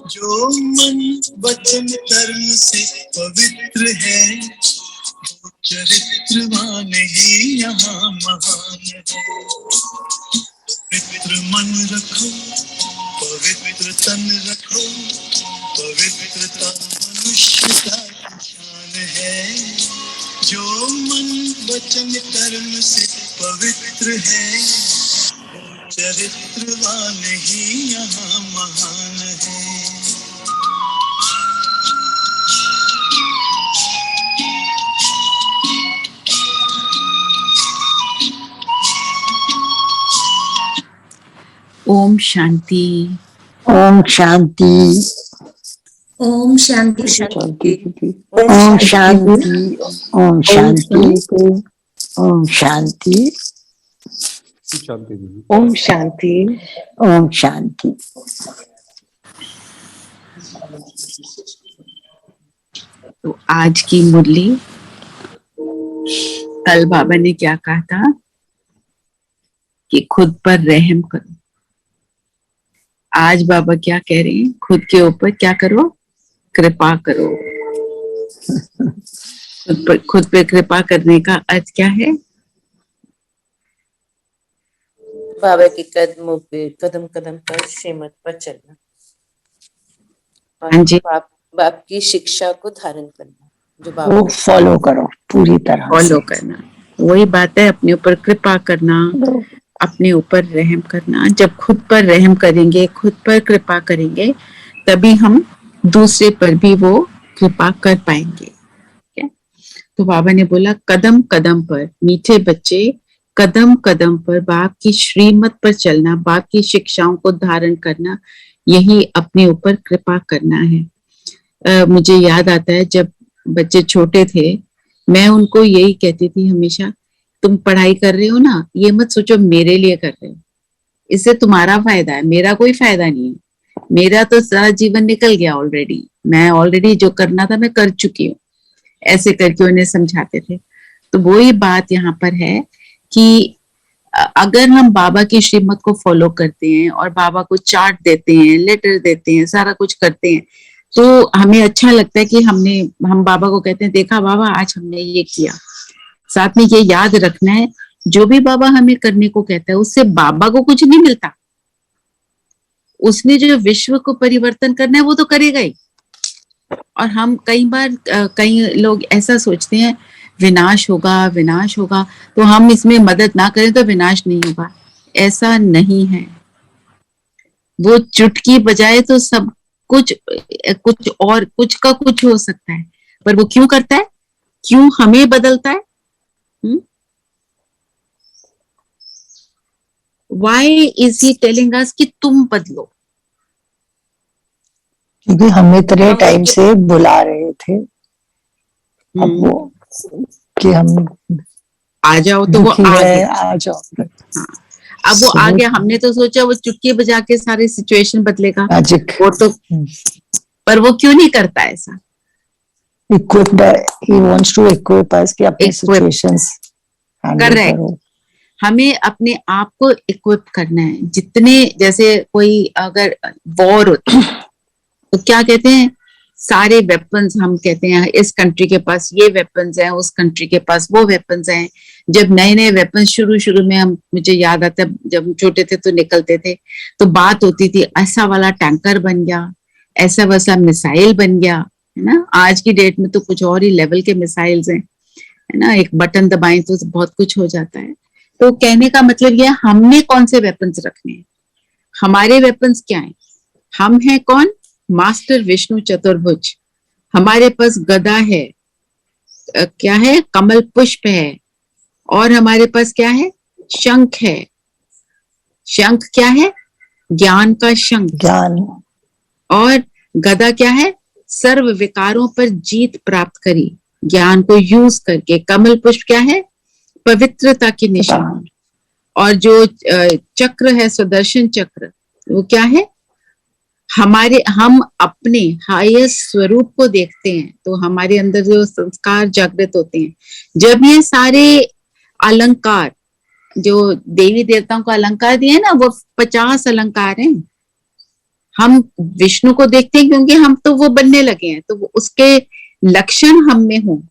जो मन वचन कर्म से पवित्र है, वो चरित्रवान ही यहाँ महान है। पवित्र मन रखो, पवित्र तन रखो, पवित्रता मनुष्य का शान है। जो मन वचन कर्म से पवित्र है, चरित्रवान ही यहाँ महान है। ओम शांति। ओम शांति। ओम शांति शांति। ओम शांति। ओम शांति। ओम शांति। ओम शांति। ओम शांति। तो आज की मुरली, कल बाबा ने क्या कहा था कि खुद पर रहम करो। आज बाबा क्या कह रहे हैं? खुद के ऊपर क्या करो? कृपा करो। खुद पे कृपा करने का अर्थ क्या है? बाबा के कदमों पे कदम कदम पर श्रीमत पर चलना। हाँ जी, बाप की शिक्षा को धारण करना, जो वो बाबा फॉलो करो पूरी तरह फॉलो करना। वही बात है, अपने ऊपर कृपा करना, अपने ऊपर रहम करना। जब खुद पर रहम करेंगे, खुद पर कृपा करेंगे, तभी हम दूसरे पर भी वो कृपा कर पाएंगे। तो बाबा ने बोला कदम कदम पर, मीठे बच्चे कदम कदम पर बाप की श्रीमत पर चलना, बाप की शिक्षाओं को धारण करना, यही अपने ऊपर कृपा करना है। मुझे याद आता है जब बच्चे छोटे थे, मैं उनको यही कहती थी हमेशा, तुम पढ़ाई कर रहे हो ना, ये मत सोचो मेरे लिए कर रहे हो, इससे तुम्हारा फायदा है, मेरा कोई फायदा नहीं है। मेरा तो सारा जीवन निकल गया ऑलरेडी, मैं ऑलरेडी जो करना था मैं कर चुकी हूँ। ऐसे करके उन्हें समझाते थे। तो वही बात यहाँ पर है कि अगर हम बाबा की श्रीमत को फॉलो करते हैं और बाबा को चार्ट देते हैं, लेटर देते हैं, सारा कुछ करते हैं, तो हमें अच्छा लगता है कि हम बाबा को कहते हैं, देखा बाबा आज हमने ये किया। साथ में ये याद रखना है, जो भी बाबा हमें करने को कहता है उससे बाबा को कुछ नहीं मिलता। उसने जो विश्व को परिवर्तन करना है वो तो करेगा ही। और हम कई लोग ऐसा सोचते हैं विनाश होगा, विनाश होगा, तो हम इसमें मदद ना करें तो विनाश नहीं होगा। ऐसा नहीं है। वो चुटकी बजाए तो सब कुछ और कुछ का कुछ हो सकता है, पर वो क्यों करता है? क्यों हमें बदलता है? Why is he telling us कि तुम बदलो? क्योंकि हम इतने टाइम से बुला रहे थे, अब वो कि हम आ जाओ, तो वो आ जाओ। हाँ, अब वो आ गया। हमने तो सोचा वो चुटकी बजा के सारी सिचुएशन बदलेगा, वो तो, पर वो क्यों नहीं करता ऐसा? He wants to equip us कि अपनी situations करेक्ट। हमें अपने आप को इक्विप करना है। जितने, जैसे कोई अगर वॉर होती है तो क्या कहते हैं, सारे वेपन्स, हम कहते हैं इस कंट्री के पास ये वेपन्स हैं, उस कंट्री के पास वो वेपन्स हैं। जब नए नए वेपन्स शुरू में मुझे याद आता है जब हम छोटे थे तो निकलते थे, तो बात होती थी ऐसा वाला टैंकर बन गया, ऐसा वैसा मिसाइल बन गया, है ना। आज की डेट में तो कुछ और ही लेवल के मिसाइल्स हैं, है ना। एक बटन दबाएं तो बहुत कुछ हो जाता है। तो कहने का मतलब यह, हमने कौन से वेपन्स रखने हैं, हमारे वेपन्स क्या हैं? हम हैं कौन? मास्टर विष्णु चतुर्भुज। हमारे पास गदा है, क्या है? कमल पुष्प है। और हमारे पास क्या है? शंख है। शंख क्या है? ज्ञान का शंख। ज्ञान। और गदा क्या है? सर्व विकारों पर जीत प्राप्त करी ज्ञान को यूज करके। कमल पुष्प क्या है? पवित्रता की निशानी। और जो चक्र है, सुदर्शन चक्र, वो क्या है? हम अपने हाईएस्ट स्वरूप को देखते हैं तो हमारे अंदर जो संस्कार जागृत होते हैं। जब ये सारे अलंकार, जो देवी देवताओं को अलंकार दिए ना, वो 50 अलंकार हैं। हम विष्णु को देखते हैं क्योंकि हम तो वो बनने लगे हैं, तो वो उसके लक्षण हम में हो।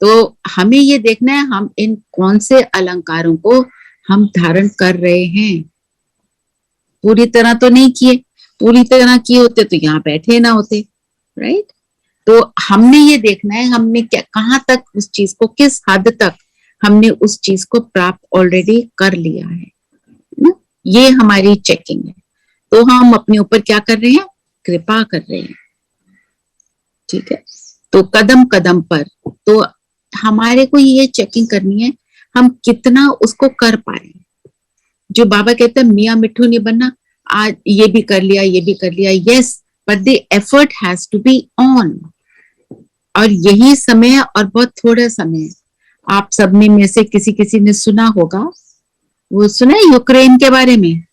तो हमें ये देखना है हम इन कौन से अलंकारों को हम धारण कर रहे हैं। पूरी तरह तो नहीं किए, पूरी तरह किए होते तो यहाँ बैठे ना होते, राइट। तो हमने ये देखना है हमने क्या, कहाँ तक उस चीज को, किस हद तक हमने उस चीज को प्राप्त ऑलरेडी कर लिया है ना। ये हमारी चेकिंग है। तो हम अपने ऊपर क्या कर रहे हैं, कृपा कर रहे हैं, ठीक है। तो कदम कदम पर तो हमारे को ये चेकिंग करनी है हम कितना उसको कर पा रहे हैं। जो बाबा कहते हैं मियाँ मिट्ठू नहीं बनना, आज ये भी कर लिया ये भी कर लिया, yes, but the effort has to be on. और यही समय है और बहुत थोड़ा समय है। आप सब में से किसी किसी ने सुना होगा, वो सुना है यूक्रेन के बारे में,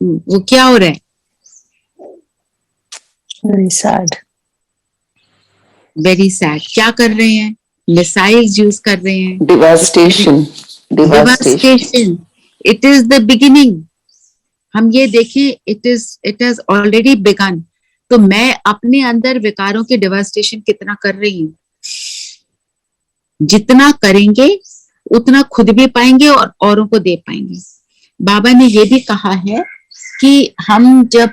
वो क्या हो रहा है, वेरी सैड, वेरी सैड। क्या कर रहे हैं, मिसाइल्स यूज कर रहे हैं, devastation, devastation. It is the beginning. हम ये देखें, इट हैज ऑलरेडी बिगन। तो मैं अपने अंदर विकारों के डिवास्टेशन कितना कर रही हूँ। जितना करेंगे उतना खुद भी पाएंगे और औरों को दे पाएंगे। बाबा ने ये भी कहा है कि हम जब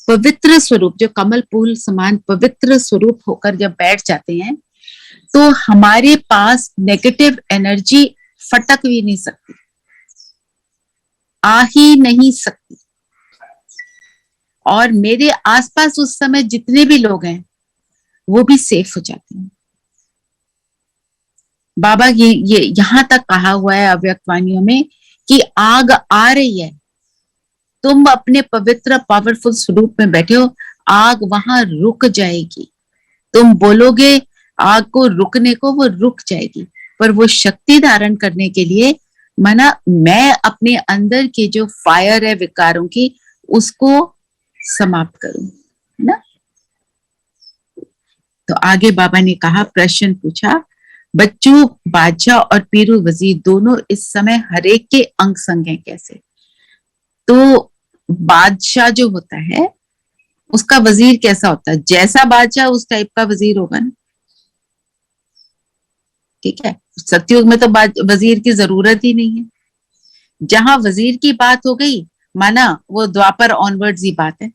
पवित्र स्वरूप, जो कमल फूल समान पवित्र स्वरूप होकर जब बैठ जाते हैं तो हमारे पास नेगेटिव एनर्जी फटक भी नहीं सकती, आ ही नहीं सकती। और मेरे आसपास उस समय जितने भी लोग हैं वो भी सेफ हो जाते हैं। बाबा ये यहां तक कहा हुआ है अव्यक्त वाणियों में कि आग आ रही है, तुम अपने पवित्र पावरफुल स्वरूप में बैठे हो, आग वहां रुक जाएगी। तुम बोलोगे आग को रुकने को, वो रुक जाएगी। पर वो शक्ति धारण करने के लिए माना मैं अपने अंदर की जो फायर है विकारों की उसको समाप्त करूं, है ना। तो आगे बाबा ने कहा, प्रश्न पूछा, बच्चू बादशाह और पीरू वजीर दोनों इस समय हरेक के अंग संग हैं कैसे। तो बादशाह जो होता है उसका वजीर कैसा होता है, जैसा बादशाह उस टाइप का वजीर होगा ना, ठीक है। सतयुग में तो वजीर की जरूरत ही नहीं है। जहां वजीर की बात हो गई माना वो द्वापर ऑनवर्ड्स ही बात है।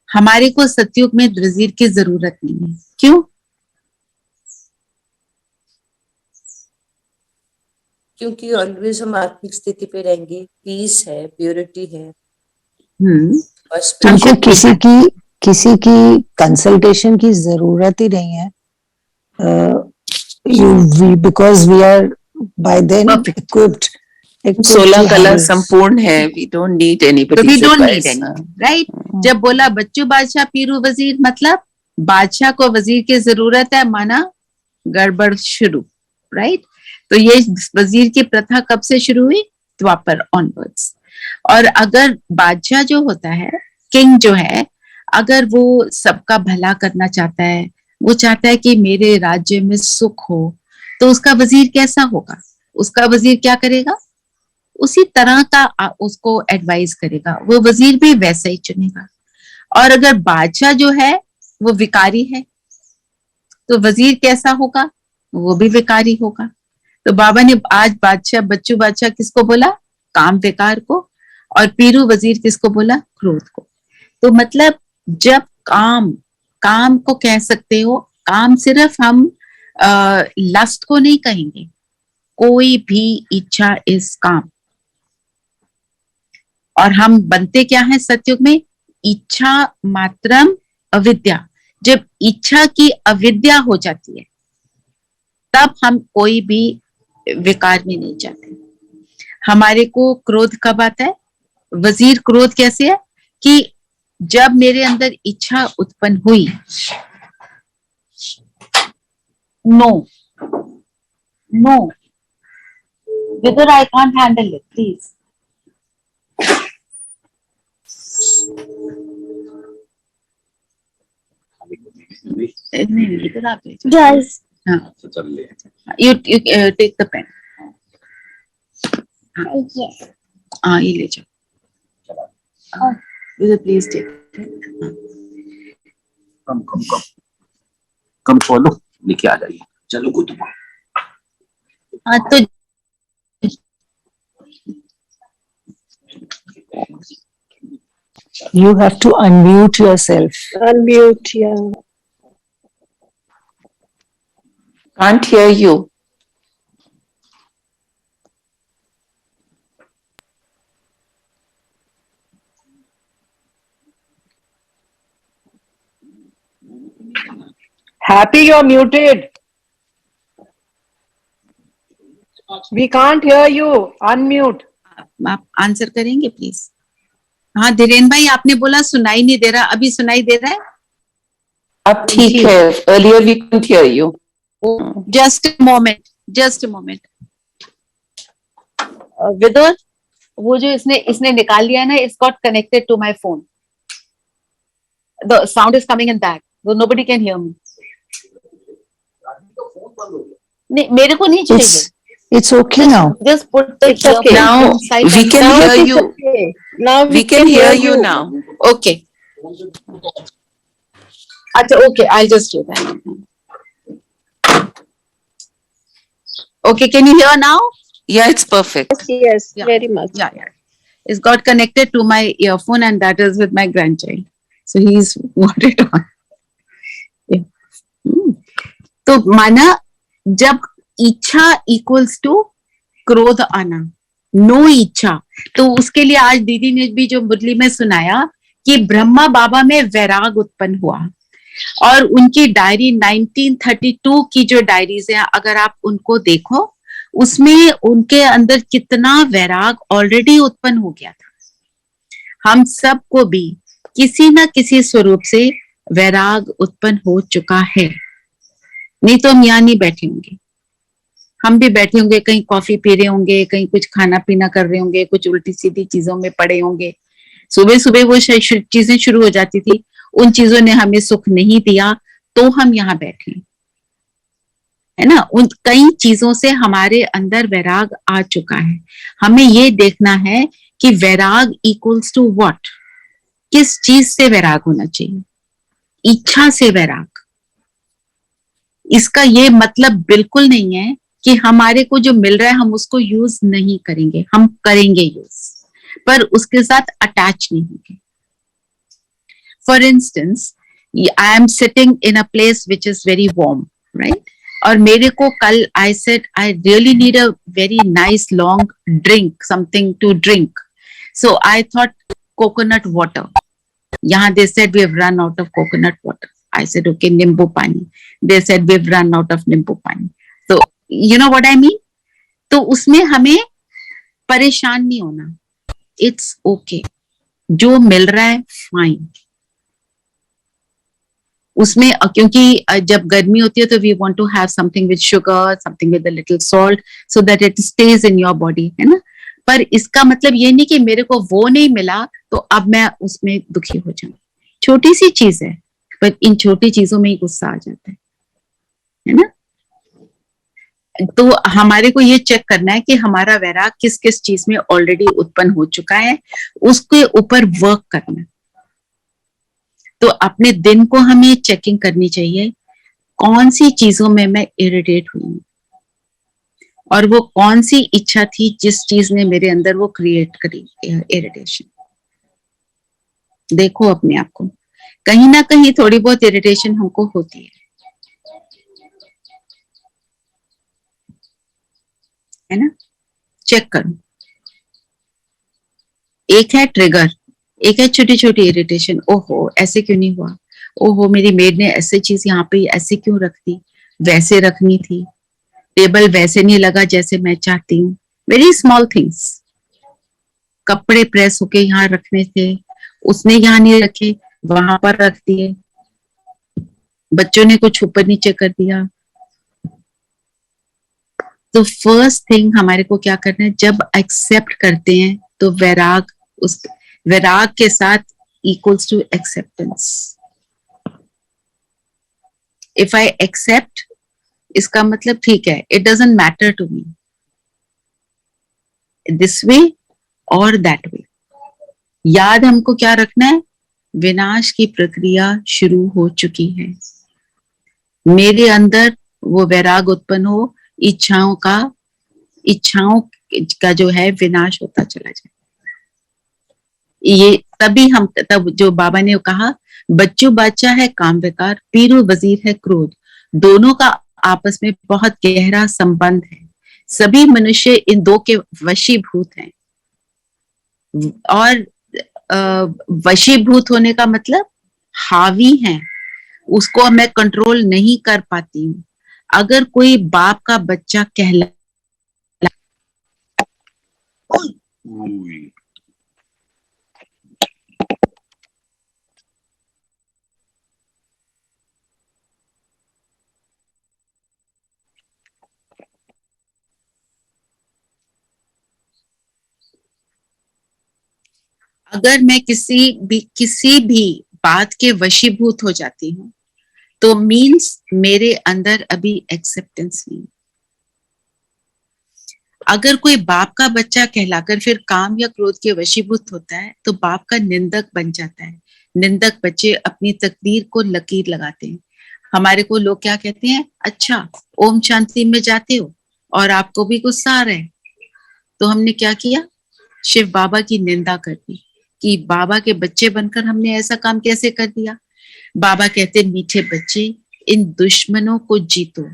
हमारे को सतयुग में वजीर की जरूरत नहीं है। क्यों? क्योंकि ऑलवेज हम आत्मिक स्थिति पे रहेंगे, पीस है, प्योरिटी है। तुमको किसी की कंसल्टेशन की जरूरत ही नहीं है, because we are by then equipped. 16 कला संपूर्ण है, we don't need anybody's advice, right. जब बोला बच्चू बादशाह पीरू वजीर, मतलब बादशाह को वजीर की जरूरत है, माना गड़बड़ शुरू, राइट। तो ये वजीर की प्रथा कब से शुरू हुई, द्वापर ऑनवर्ड्स। और अगर बादशाह जो होता है, किंग जो है, अगर वो सबका भला करना चाहता है, वो चाहता है कि मेरे राज्य में सुख हो, तो उसका वजीर कैसा होगा, उसका वजीर क्या करेगा, उसी तरह का उसको एडवाइस करेगा, वो वजीर भी वैसा ही चुनेगा। और अगर बादशाह जो है वो विकारी है तो वजीर कैसा होगा, वो भी विकारी होगा। तो बाबा ने आज बादशाह, बच्चू बादशाह किसको बोला, काम विकार को, और पीरू वजीर किसको बोला, क्रोध को। तो मतलब जब काम को कह सकते हो, काम सिर्फ हम लस्ट को नहीं कहेंगे, कोई भी इच्छा इस काम। और हम बनते क्या है सतयुग में, इच्छा मात्रम अविद्या। जब इच्छा की अविद्या हो जाती है तब हम कोई भी विकार में नहीं जाते। हमारे को क्रोध कब आता है, वजीर क्रोध कैसे है कि जब मेरे अंदर इच्छा उत्पन्न हुई, no whether I can't handle it, please. नहीं इधर आप you take the pen. हाँ ये ले जाओ, प्लीज टेक। कम फॉलो लेके आ जाइए। चलो गुड। हाँ तो You have to unmute yourself. Unmute, yeah. Can't hear you. Happy, you're muted. We can't hear you. Unmute. आप आंसर करेंगे प्लीज। हाँ धीरेन भाई, आपने बोला सुनाई नहीं दे रहा, अभी सुनाई दे रहा है? अब ठीक है, earlier we couldn't hear you. Just a moment. Vidur, वो जो इसने निकाल लिया ना, it's got connected to my phone, the sound is coming in that, nobody can hear me. नहीं, मेरे को नहीं चाहिए। It's okay now. Just put the okay. Now we can Now hear it is you. okay. Now We can hear you now. Okay. अच्छा, okay, I'll just do that. Okay, can you hear now? Yeah, it's perfect. Yes, Yeah. very much. Yeah. It's got connected to my earphone, and that is with my grandchild. So he's got it on. Yeah. तो माना जब इच्छा equals to क्रोध आना, no इच्छा, तो उसके लिए आज दीदी ने भी जो मुरली में सुनाया कि ब्रह्मा बाबा में वैराग उत्पन्न हुआ, और उनकी डायरी 1932 की जो डायरीज है, अगर आप उनको देखो, उसमें उनके अंदर कितना वैराग ऑलरेडी उत्पन्न हो गया था। हम सबको भी किसी ना किसी स्वरूप से वैराग उत्पन्न हो चुका है, नहीं तो हम यहाँ नहीं बैठे होंगे। हम भी बैठे होंगे, कहीं कॉफी पी रहे होंगे, कहीं कुछ खाना पीना कर रहे होंगे, कुछ उल्टी सीधी चीजों में पड़े होंगे। सुबह सुबह वो चीजें शुरू हो जाती थी, उन चीजों ने हमें सुख नहीं दिया, तो हम यहाँ बैठे, है ना। उन कई चीजों से हमारे अंदर वैराग आ चुका है। हमें ये देखना है कि वैराग इक्वल्स टू व्हाट, किस चीज से वैराग होना चाहिए? इच्छा से वैराग। इसका ये मतलब बिल्कुल नहीं है कि हमारे को जो मिल रहा है हम उसको यूज नहीं करेंगे, हम करेंगे यूज, पर उसके साथ अटैच नहीं होंगे। For instance, I am sitting in a place which is very warm, right, और मेरे को कल I said I really need a very nice long drink, something to drink, so I thought coconut water. यहाँ they said we have run out of coconut water. I said okay, नींबू पानी. They said we have run out of नींबू पानी. So you know what I mean? तो उसमें हमें परेशान नहीं होना, it's okay, जो मिल रहा है फाइन। उसमें क्योंकि जब गर्मी होती है तो we want to have something with sugar, something with a little salt, so that it stays in your body, है ना। पर इसका मतलब ये नहीं कि मेरे को वो नहीं मिला तो अब मैं उसमें दुखी हो जाऊं। छोटी सी चीज है, पर इन छोटी चीजों में ही गुस्सा आ जाता है ना। तो हमारे को ये चेक करना है कि हमारा वैराग किस किस चीज में ऑलरेडी उत्पन्न हो चुका है, उसके ऊपर वर्क करना। तो अपने दिन को हमें चेकिंग करनी चाहिए, कौन सी चीजों में मैं इरिटेट हुई हूं, और वो कौन सी इच्छा थी जिस चीज ने मेरे अंदर वो क्रिएट करी इरिटेशन। देखो अपने आप को, कहीं ना कहीं थोड़ी बहुत इरिटेशन हमको होती है ना। चेक करो, एक है ट्रिगर, एक है छोटी छोटी इरिटेशन। ओहो ऐसे क्यों नहीं हुआ, ओहो मेरी मेड ने ऐसे चीज यहाँ पे ऐसे क्यों रख दी, वैसे रखनी थी, टेबल वैसे नहीं लगा जैसे मैं चाहती हूँ। वेरी स्मॉल थिंग्स, कपड़े प्रेस होके यहाँ रखने थे, उसने यहाँ नहीं रखे, वहां पर रख दिए, बच्चों ने कुछ ऊपर नीचे कर दिया। तो फर्स्ट थिंग हमारे को क्या करना है, जब एक्सेप्ट करते हैं तो वैराग, उस वैराग के साथ equals to acceptance. If I accept, इसका मतलब ठीक है, it doesn't matter to me this way और दैट वे। याद हमको क्या रखना है? विनाश की प्रक्रिया शुरू हो चुकी है। मेरे अंदर वो वैराग उत्पन्न हो, इच्छाओं का जो है विनाश होता चला जाए। ये तभी हम, तब जो बाबा ने कहा, बच्चू बादशाह है काम विकार, पीरू वजीर है क्रोध, दोनों का आपस में बहुत गहरा संबंध है। सभी मनुष्य इन दो के वशीभूत हैं। और वशीभूत होने का मतलब हावी हैं, उसको मैं कंट्रोल नहीं कर पाती हूँ। अगर कोई बाप का बच्चा कहला, अगर मैं किसी भी बात के वशीभूत हो जाती हूँ, तो मीन्स मेरे अंदर अभी एक्सेप्टेंस नहीं। अगर कोई बाप का बच्चा कहलाकर फिर काम या क्रोध के वशीभूत होता है, तो बाप का निंदक बन जाता है। निंदक बच्चे अपनी तकदीर को लकीर लगाते हैं। हमारे को लोग क्या कहते हैं? अच्छा, ओम शांति में जाते हो और आपको भी गुस्सा आ रहा है। तो हमने क्या किया? शिव बाबा की निंदा कर दी कि बाबा के बच्चे बनकर हमने ऐसा काम कैसे कर दिया। बाबा कहते, मीठे बच्चे, इन दुश्मनों को जीतो।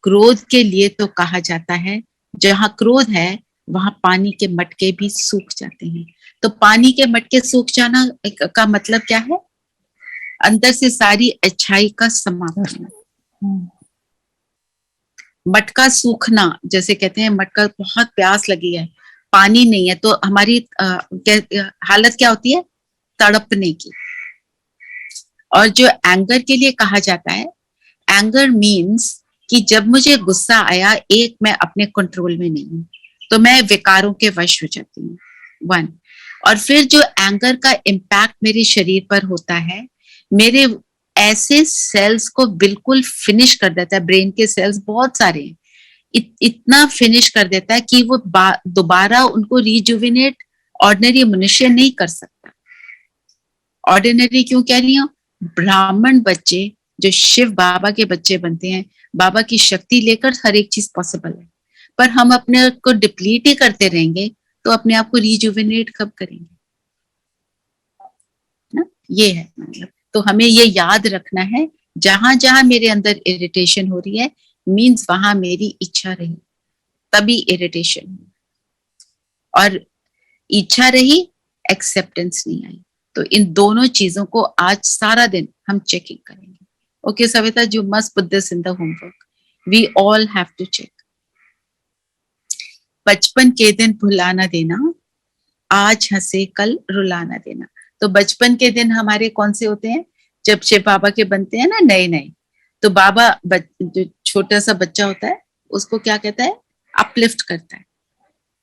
क्रोध के लिए तो कहा जाता है, जहां क्रोध है वहां पानी के मटके भी सूख जाते हैं। तो पानी के मटके सूख जाना का मतलब क्या है? अंदर से सारी अच्छाई का समापन। मटका सूखना, जैसे कहते हैं मटका बहुत प्यास लगी है, पानी नहीं है, तो हमारी हालत क्या होती है? तड़पने की। और जो एंगर के लिए कहा जाता है, एंगर मीन्स कि जब मुझे गुस्सा आया, एक मैं अपने कंट्रोल में नहीं हूं, तो मैं विकारों के वश हो जाती हूँ। 1। और फिर जो एंगर का इम्पैक्ट मेरे शरीर पर होता है, मेरे ऐसे सेल्स को बिल्कुल फिनिश कर देता है। ब्रेन के सेल्स बहुत सारे हैं, इतना फिनिश कर देता है कि वो दोबारा उनको रिजुविनेट ऑर्डिनरी मनुष्य नहीं कर सकता। ऑर्डिनरी क्यों कह रही हूँ? ब्राह्मण बच्चे जो शिव बाबा के बच्चे बनते हैं, बाबा की शक्ति लेकर हर एक चीज पॉसिबल है। पर हम अपने को डिप्लीट ही करते रहेंगे, तो अपने आप को रिजुविनेट कब करेंगे ना? ये है मतलब। तो हमें ये याद रखना है, जहां जहां मेरे अंदर इरिटेशन हो रही है, मीन्स वहां मेरी इच्छा रही, तभी इरिटेशन। और इच्छा रही, एक्सेप्टेंस नहीं आई। तो इन दोनों चीजों को आज सारा दिन हम चेकिंग करेंगे। Okay Savita, you must put this in the homework, we all have to check. बचपन के दिन भुलाना देना, आज हंसे कल रुलाना देना। तो बचपन के दिन हमारे कौन से होते हैं? जब शिव बाबा के बनते हैं ना नए नए, तो बाबा जो छोटा सा बच्चा होता है उसको क्या कहता है? अपलिफ्ट करता है।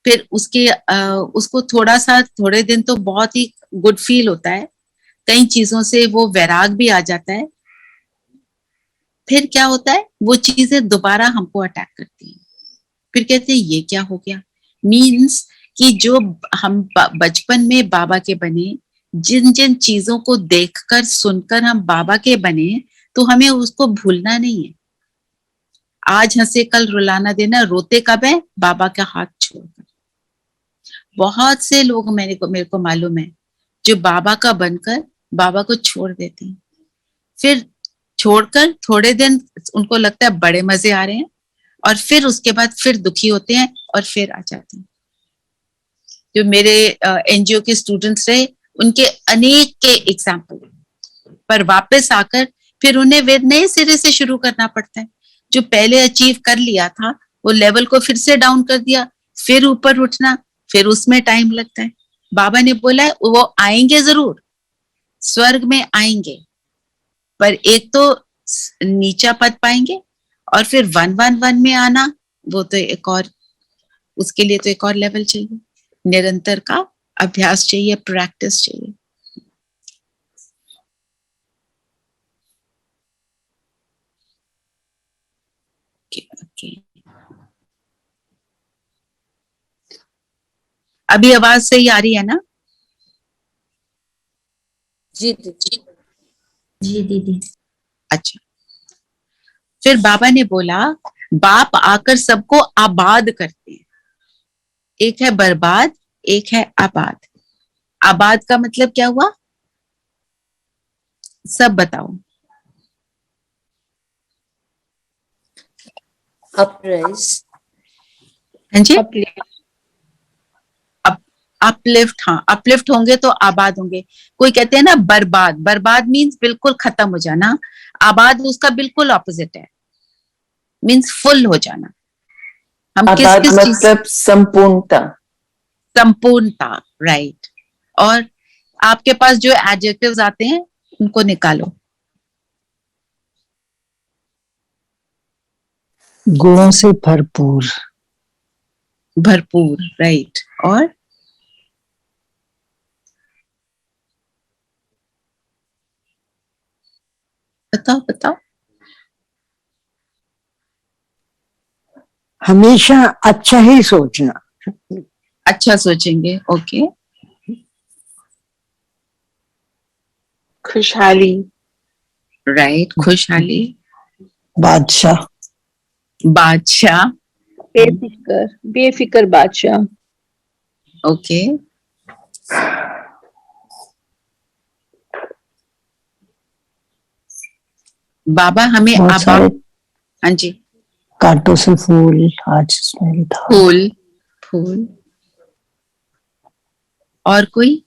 फिर उसको थोड़े दिन तो बहुत ही गुड फील होता है, कई चीजों से वो वैराग भी आ जाता है। फिर क्या होता है? वो चीजें दोबारा हमको अटैक करती हैं। फिर कहते हैं ये क्या हो गया? मीन्स कि जो हम बचपन में बाबा के बने, जिन जिन चीजों को देखकर सुनकर हम बाबा के बने, तो हमें उसको भूलना नहीं है। आज हंसे कल रुलाना देना। रोते कब है? बाबा का हाथ छोड़कर। बहुत से लोग मेरे को मालूम है जो बाबा का बनकर बाबा को छोड़ देते हैं। फिर छोड़कर थोड़े दिन उनको लगता है बड़े मजे आ रहे हैं, और फिर उसके बाद फिर दुखी होते हैं और फिर आ जाते हैं। जो मेरे एनजीओ के स्टूडेंट्स रहे, उनके अनेक के एग्जाम्पल, पर वापस आकर फिर उन्हें वे नए सिरे से शुरू करना पड़ता है। जो पहले अचीव कर लिया था, वो लेवल को फिर से डाउन कर दिया, फिर ऊपर उठना, फिर उसमें टाइम लगता है। बाबा ने बोला है वो आएंगे जरूर, स्वर्ग में आएंगे, पर एक तो नीचा पद पाएंगे, और फिर 111 में आना, वो तो एक और, उसके लिए तो एक और लेवल चाहिए, निरंतर का अभ्यास चाहिए, प्रैक्टिस चाहिए। okay. अभी आवाज सही आ रही है ना? जी दीदी। जी दीदी। अच्छा, फिर बाबा ने बोला बाप आकर सबको आबाद करते हैं। एक है बर्बाद, एक है आबाद। आबाद का मतलब क्या हुआ? सब बताओ। अपराइज। हाँ जी, uplift, अपलिफ्ट। हाँ, अपलिफ्ट होंगे तो आबाद होंगे। कोई कहते हैं ना बर्बाद, बर्बाद मीन्स बिल्कुल खत्म हो जाना। आबाद उसका बिल्कुल ऑपोजिट है, मीन्स फुल हो जाना। हम किस आबाद किस चीज? मतलब संपूर्णता। संपूर्णता, राइट। और आपके पास जो एडजेक्टिव्स आते हैं उनको निकालो। गुणों से भरपूर। भरपूर, राइट। और बताओ बताओ। हमेशा अच्छा ही सोचना। अच्छा सोचेंगे, ओके। खुशहाली, राइट, खुशहाली। बादशाह। बादशाह, बेफिक्र, बेफिक्र बादशाह, ओके। बाबा हमें बहुत सारे हाँ जी, कांटों से फूल आज इसमें था। फूल, फूल। और कोई?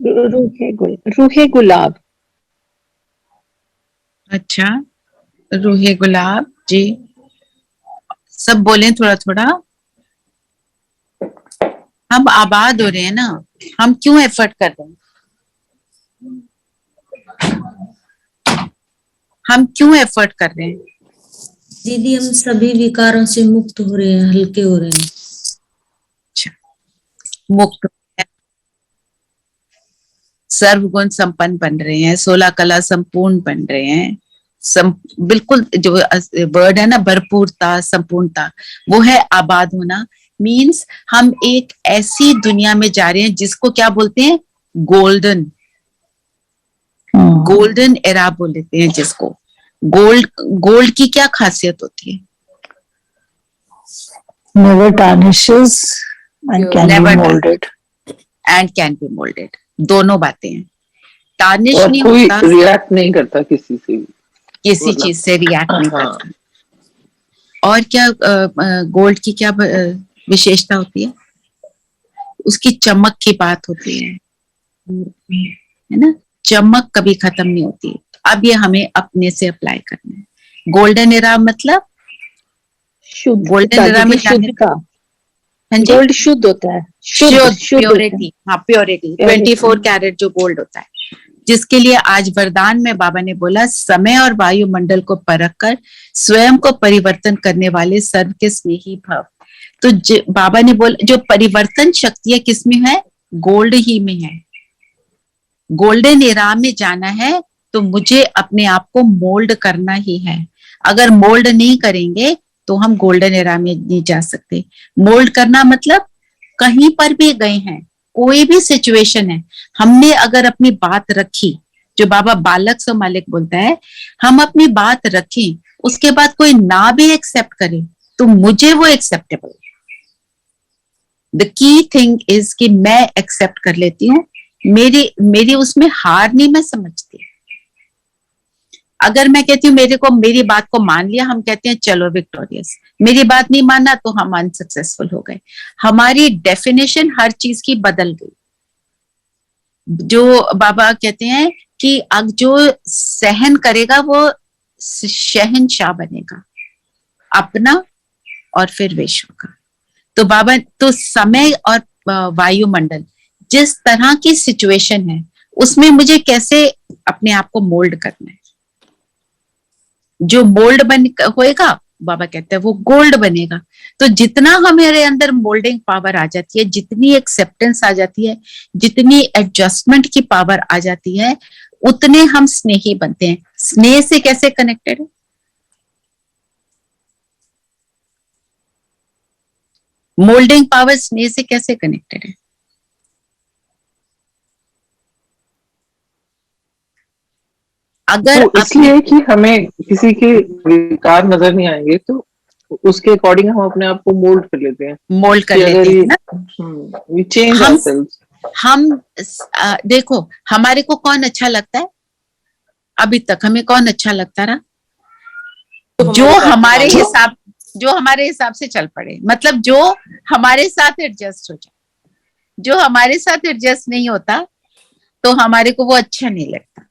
रूहे गुलाब, अच्छा, रूहे गुलाब जी। सब बोलें थोड़ा थोड़ा। हम आबाद हो रहे हैं ना, हम क्यों एफर्ट कर रहे हैं? हम क्यों एफर्ट कर रहे हैं? दीदी हम सभी विकारों से मुक्त हो रहे हैं, हल्के हो रहे हैं। मुक्त, सर्वगुण संपन्न बन रहे हैं, 16 कला संपूर्ण बन रहे हैं। बिल्कुल जो वर्ड है ना, भरपूरता, संपूर्णता, वो है आबाद होना। मीन्स हम एक ऐसी दुनिया में जा रहे हैं जिसको क्या बोलते हैं? गोल्डन, गोल्डन एरा बोल लेते हैं जिसको। गोल्ड, गोल्ड की क्या खासियत होती है? Never tarnishes and can Never be molded. And can be moulded, दोनों बातें हैं। टार्निश और नहीं कोई होता, रिएक्ट नहीं करता किसी से भी, किसी मतलब चीज से रिएक्ट नहीं हाँ। करता। और क्या गोल्ड की क्या विशेषता होती है? उसकी चमक की बात होती है ना? चमक कभी खत्म नहीं होती। अब ये हमें अपने से अप्लाई करना है। गोल्डन एरा मतलब शुद्ध, गोल्डन एरा में जाने, शुद्धता। हाँ जी, गोल्ड शुद्ध होता है, शुद्ध शुद्ध, शुद्ध होता है। प्योरिटी। हाँ, प्योरिटी, Purity। 24 कैरेट जो गोल्ड होता है, जिसके लिए आज वरदान में बाबा ने बोला समय और वायुमंडल को परख कर स्वयं को परिवर्तन करने वाले सर्व के स्नेही भव। तो बाबा ने बोला जो परिवर्तन शक्ति है किसमें है? गोल्ड ही में है। गोल्डन एरा में जाना है तो मुझे अपने आप को मोल्ड करना ही है। अगर मोल्ड नहीं करेंगे तो हम गोल्डन एरा में नहीं जा सकते। मोल्ड करना मतलब कहीं पर भी गए हैं, कोई भी सिचुएशन है, हमने अगर अपनी बात रखी, जो बाबा बालक से मालिक बोलता है, हम अपनी बात रखें, उसके बाद कोई ना भी एक्सेप्ट करे तो मुझे वो acceptable. The key thing is कि मैं एक्सेप्ट कर लेती हूँ, मेरी उसमें हार नहीं मैं समझती। अगर मैं कहती हूँ मेरे को मेरी बात को मान लिया, हम कहते हैं चलो विक्टोरियस। मेरी बात नहीं माना तो हम अनसक्सेसफुल हो गए। हमारी डेफिनेशन हर चीज की बदल गई। जो बाबा कहते हैं कि अब जो सहन करेगा वो शहंशाह बनेगा, अपना और फिर विश्व का। तो बाबा, तो समय और वायुमंडल जिस तरह की सिचुएशन है उसमें मुझे कैसे अपने आप को मोल्ड करना है। जो मोल्ड बन होएगा, बाबा कहते हैं वो गोल्ड बनेगा। तो जितना हमारे अंदर मोल्डिंग पावर आ जाती है, जितनी एक्सेप्टेंस आ जाती है, जितनी एडजस्टमेंट की पावर आ जाती है, उतने हम स्नेही बनते हैं। स्नेह से कैसे कनेक्टेड है? मोल्डिंग पावर स्नेह से कैसे कनेक्टेड है? अगर तो इसलिए कि हमें किसी के विकार नजर नहीं आएंगे तो उसके अकॉर्डिंग हम अपने आप को मोल्ड कर लेते हैं मोल्ड कर कि लेते अगर हैं ये ना, वी चेंज हम आवरसेल्व्स। हम देखो हमारे को कौन अच्छा लगता है? अभी तक हमें कौन अच्छा लगता रहा? जो हमारे हिसाब से चल पड़े, मतलब जो हमारे साथ एडजस्ट हो जाए। जो हमारे साथ एडजस्ट नहीं होता तो हमारे को वो अच्छा नहीं लगता।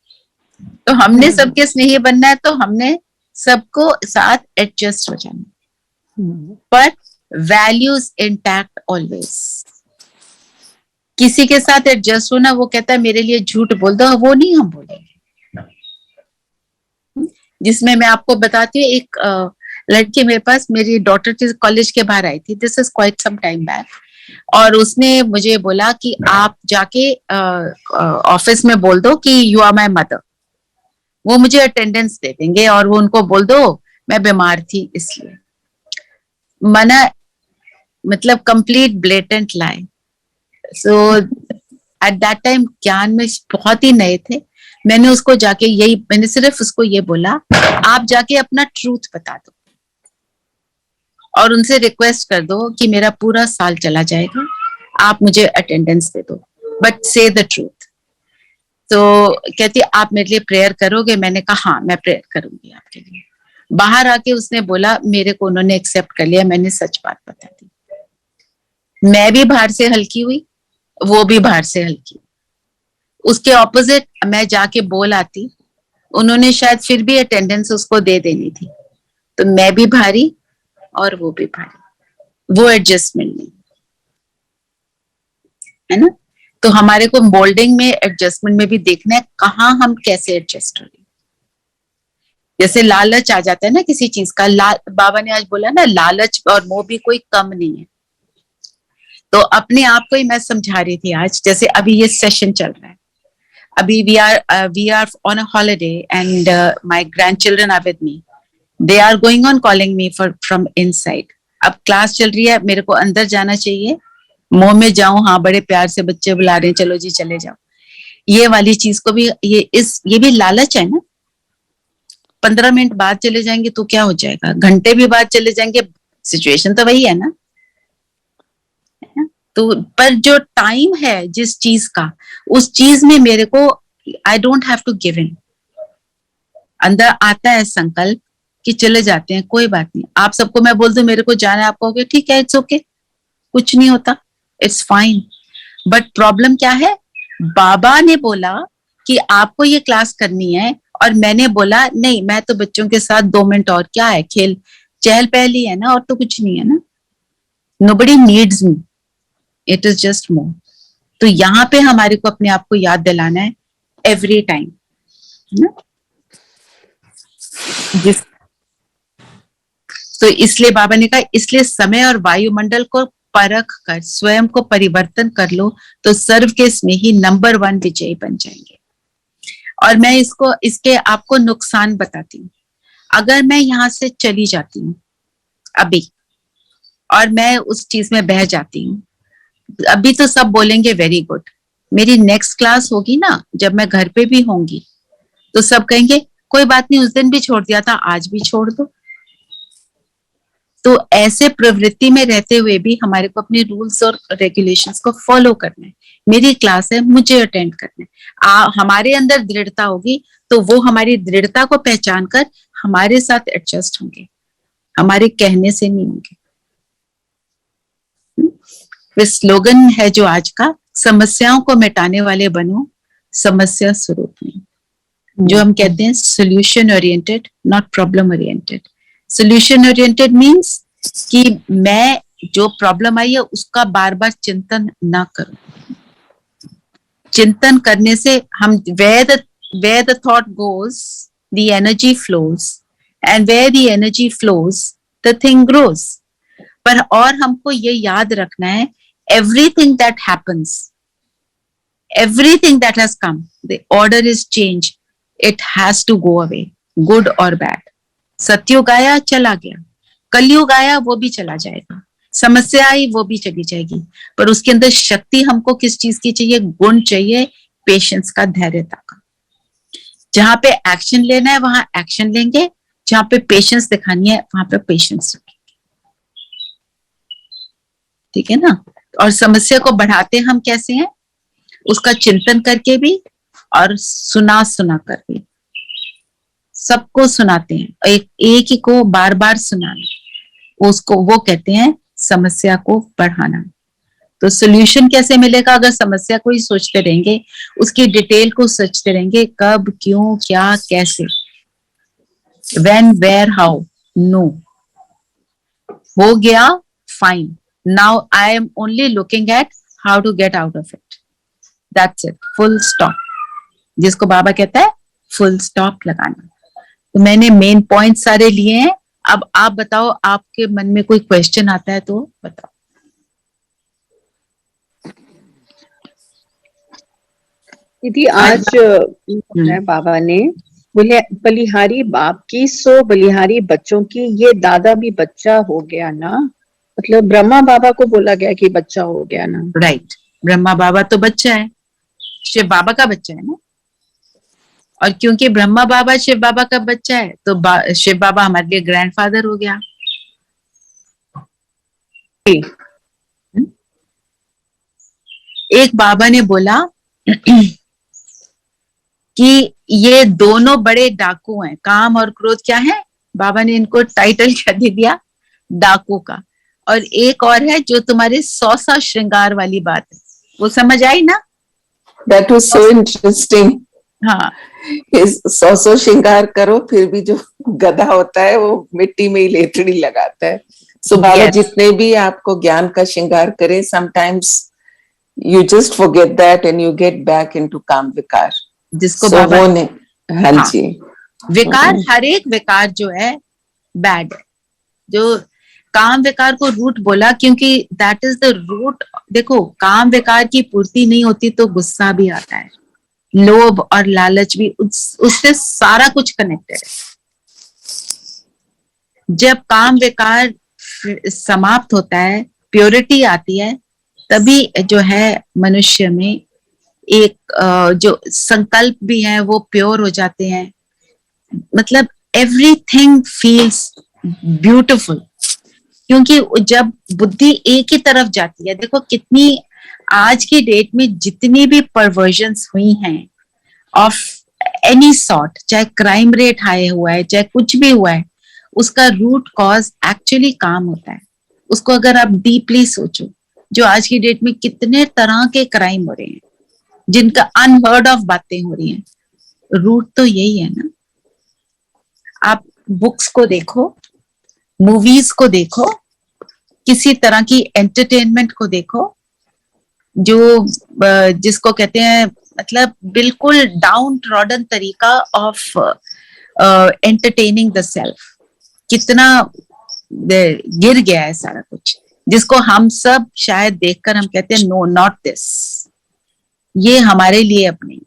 तो हमने सबके स्नेही बनना है तो हमने सबको साथ एडजस्ट हो जाना, पर वैल्यूज इंटैक्ट ऑलवेज। किसी के साथ एडजस्ट होना, वो कहता है मेरे लिए झूठ बोल दो, वो नहीं हम बोलेंगे। जिसमें मैं आपको बताती हूँ, एक लड़की मेरे पास, मेरी डॉटर के कॉलेज के बाहर आई थी, this is quite some time back, और उसने मुझे बोला कि आप जाके ऑफिस में बोल दो कि यू आर माई मदर, वो मुझे अटेंडेंस दे देंगे, और वो उनको बोल दो मैं बीमार थी इसलिए। मना, मतलब complete blatant lie. So at that time ज्ञान में बहुत ही नए थे। मैंने उसको जाके मैंने सिर्फ उसको ये बोला, आप जाके अपना ट्रूथ बता दो और उनसे रिक्वेस्ट कर दो कि मेरा पूरा साल चला जाएगा, आप मुझे अटेंडेंस दे दो, बट से द ट्रूथ। तो कहती आप मेरे लिए प्रेयर करोगे? मैंने कहा हाँ मैं प्रेयर करूंगी आपके लिए। बाहर आके उसने बोला मेरे को उन्होंने एक्सेप्ट कर लिया, मैंने सच बात बता दी। मैं भी बाहर से हल्की हुई, वो भी बाहर से हल्की। उसके ऑपोजिट मैं जाके बोल आती, उन्होंने शायद फिर भी अटेंडेंस उसको दे देनी थी, तो मैं भी भारी और वो भी भारी। वो एडजस्टमेंट नहीं है ना। तो हमारे को मोल्डिंग में, एडजस्टमेंट में भी देखना है कहाँ हम कैसे एडजस्ट हो रहे हैं। जैसे लालच आ जाता है ना किसी चीज का, बाबा ने आज बोला ना, लालच और मोह भी कोई कम नहीं है। तो अपने आप को ही मैं समझा रही थी आज, जैसे अभी ये सेशन चल रहा है, अभी we are on a holiday and my grandchildren are with me, they are going on calling me from inside. अब क्लास चल रही है, मेरे को अंदर जाना चाहिए, मुंह में जाऊं, हाँ बड़े प्यार से बच्चे बुला रहे हैं, चलो जी चले जाओ। ये वाली चीज को भी ये भी लालच है ना। 15 मिनट बाद चले जाएंगे तो क्या हो जाएगा, घंटे भी बाद चले जाएंगे, सिचुएशन तो वही है ना। तो पर जो टाइम है जिस चीज का, उस चीज में मेरे को I don't have to give in. अंदर आता है संकल्प कि चले जाते हैं, कोई बात नहीं। आप सबको मैं बोल दूं मेरे को जाना है, आप कहोगे ठीक है, इट्स ओके, कुछ नहीं होता, इट्स फाइन। बट प्रॉब्लम क्या है, बाबा ने बोला कि आपको ये क्लास करनी है, और मैंने बोला नहीं, मैं तो बच्चों के साथ 2 मिनट और, क्या है, खेल चहल पहल ही है ना, और तो कुछ नहीं है ना। Nobody needs me, it is just more. तो यहाँ पे हमारे को अपने आप को याद दिलाना है एवरी टाइम ना। तो इसलिए बाबा ने कहा, इसलिए समय और वायुमंडल को परख कर स्वयं को परिवर्तन कर लो, तो सर्व के स्नेही नंबर 1 विजयी बन जाएंगे। और मैं इसके आपको नुकसान बताती हूँ। अगर मैं यहाँ से चली जाती हूँ अभी, और मैं उस चीज में बह जाती हूँ, अभी तो सब बोलेंगे वेरी गुड, मेरी नेक्स्ट क्लास होगी ना, जब मैं घर पे भी होंगी, तो सब कहेंगे कोई बात नहीं, उस दिन भी छोड़ दिया था, आज भी छोड़ दो। तो ऐसे प्रवृत्ति में रहते हुए भी हमारे को अपने रूल्स और रेगुलेशंस को फॉलो करना है। मेरी क्लास है, मुझे अटेंड करना है। हमारे अंदर दृढ़ता होगी तो वो हमारी दृढ़ता को पहचान कर हमारे साथ एडजस्ट होंगे, हमारे कहने से नहीं होंगे। स्लोगन है जो आज का, समस्याओं को मिटाने वाले बनो, समस्या स्वरूप नहीं। जो हम कहते हैं solution oriented, not problem oriented. Solution oriented means कि मैं जो प्रॉब्लम आई है उसका बार बार चिंतन ना करूं। चिंतन करने से हम where the thought goes, the energy flows, and where the energy flows, the thing grows. पर और हमको ये याद रखना है, everything that happens everything that has come, the order is changed, it has to go away, good or bad. सतयुग आया, चला गया, कलयुग आया, वो भी चला जाएगा, समस्या आई, वो भी चली जाएगी, पर उसके अंदर शक्ति हमको किस चीज की चाहिए? गुण चाहिए, पेशेंस का, धैर्यता का। जहां पे एक्शन लेना है वहां एक्शन लेंगे, जहां पे पेशेंस दिखानी है वहां पे पेशेंस रखेंगे, ठीक है ना। और समस्या को बढ़ाते हम कैसे हैं? उसका चिंतन करके भी और सुना कर भी, सबको सुनाते हैं, एक ही को बार बार सुनाना, उसको वो कहते हैं समस्या को बढ़ाना। तो सोल्यूशन कैसे मिलेगा? अगर समस्या को ही सोचते रहेंगे, उसकी डिटेल को सोचते रहेंगे, कब, क्यों, क्या, कैसे, व्हेन, वेयर, हाउ, नो, हो गया, fine, now I am only looking at how to get out of it, that's it, full stop, जिसको बाबा कहता है फुल स्टॉप लगाना। तो मैंने मेन पॉइंट सारे लिए हैं। अब आप बताओ, आपके मन में कोई क्वेश्चन आता है तो बताओ। दीदी आज बाबा ने बलिहारी बाप की 100 बलिहारी बच्चों की, ये दादा भी बच्चा हो गया ना, मतलब ब्रह्मा बाबा को बोला गया कि बच्चा हो गया ना। राइट, ब्रह्मा बाबा तो बच्चा है, शिव बाबा का बच्चा है ना, और क्योंकि ब्रह्मा बाबा शिव बाबा का बच्चा है तो शिव बाबा हमारे लिए ग्रैंडफादर हो गया। एक बाबा ने बोला कि ये दोनों बड़े डाकू हैं, काम और क्रोध क्या है? बाबा ने इनको टाइटल क्या दे दिया? डाकू का। और एक और है जो तुम्हारे 100 श्रृंगार वाली बात है, वो समझ आई ना? That was so interesting. हाँ, 100 श्रृंगार करो, फिर भी जो गधा होता है वो मिट्टी में ही लेतड़ी लगाता है। सो बाबा जितने भी आपको ज्ञान का श्रृंगार करे, sometimes you just forget that and you get back into काम विकार, जिसको बाबा ने, हाँ जी, विकार, हर एक विकार जो है बैड है। जो काम विकार को रूट बोला क्योंकि दैट इज द रूट। देखो, काम विकार की पूर्ति नहीं होती तो गुस्सा भी आता है, लोभ और लालच भी, उससे सारा कुछ कनेक्टेड है। जब काम विकार समाप्त होता है, प्योरिटी आती है, तभी जो है मनुष्य में एक जो संकल्प भी है वो प्योर हो जाते हैं, मतलब एवरीथिंग फील्स ब्यूटिफुल। क्योंकि जब बुद्धि एक ही तरफ जाती है, देखो कितनी आज की डेट में जितनी भी परवर्जन्स हुई हैं ऑफ एनी सॉर्ट, चाहे क्राइम रेट हाई हुआ है, चाहे कुछ भी हुआ है, उसका रूट कॉज एक्चुअली काम होता है। उसको अगर आप डीपली सोचो, जो आज की डेट में कितने तरह के क्राइम हो रहे हैं, जिनका अनहर्ड ऑफ बातें हो रही हैं, रूट तो यही है ना। आप बुक्स को देखो, मूवीज को देखो, किसी तरह की एंटरटेनमेंट को देखो, जो जिसको कहते हैं मतलब बिल्कुल डाउन ट्रॉडन तरीका ऑफ एंटरटेनिंग द सेल्फ, कितना गिर गया है सारा कुछ, जिसको हम सब शायद देखकर हम कहते हैं नो नॉट दिस, ये हमारे लिए अब नहीं है।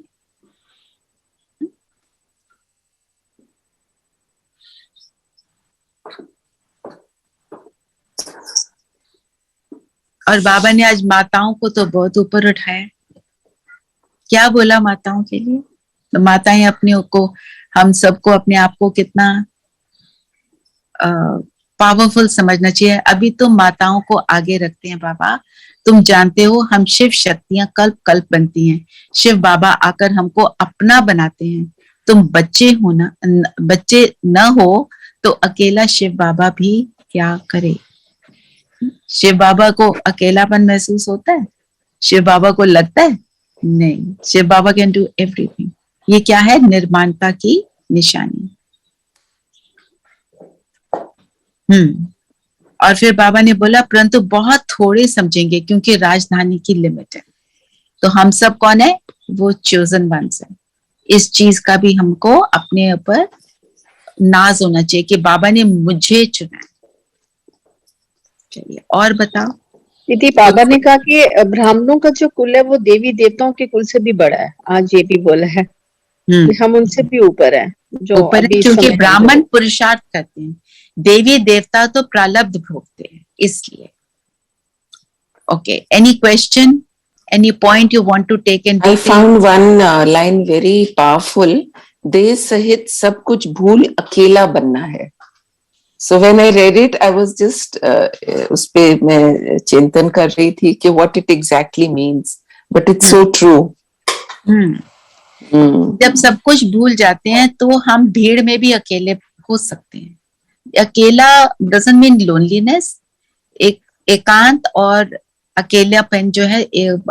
और बाबा ने आज माताओं को तो बहुत ऊपर उठाया। क्या बोला माताओं के लिए? तो माताएं अपने को, हम सबको अपने आप को कितना पावरफुल समझना चाहिए। अभी तुम माताओं को आगे रखते हैं बाबा। तुम जानते हो हम शिव शक्तियां कल्प कल्प बनती हैं, शिव बाबा आकर हमको अपना बनाते हैं। तुम बच्चे हो ना, बच्चे न हो तो अकेला शिव बाबा भी क्या करे? शिव बाबा को अकेलापन महसूस होता है? शिव बाबा को लगता है? नहीं, शिव बाबा कैन डू एवरीथिंग। ये क्या है? निर्माणता की निशानी। और फिर बाबा ने बोला परंतु बहुत थोड़े समझेंगे क्योंकि राजधानी की लिमिट है। तो हम सब कौन है? वो चोजन वंस है। इस चीज का भी हमको अपने ऊपर नाज होना चाहिए कि बाबा ने मुझे चुना है। चलिए और बताओ। दीदी बाबा ने कहा कि ब्राह्मणों का जो कुल है वो देवी देवताओं के कुल से भी बड़ा है, आज ये भी बोला है कि हम उनसे भी ऊपर हैं जो ऊपर है, अभी इस क्योंकि समय ब्राह्मण पुरुषार्थ करते हैं, देवी देवता तो प्रारब्ध भोगते हैं, इसलिए। Okay, any question, any point you want to take in? I found one line very powerful. देह सहित सब कुछ भूल अकेला बनना है. So when I read it, I was just उस पे मैं चिंतन कर रही थी कि what it exactly means, but it's so true. जब सब कुछ भूल जाते हैं तो हम भीड़ में भी अकेले हो सकते हैं। अकेला doesn't mean loneliness, एक एकांत और अकेलापन जो है,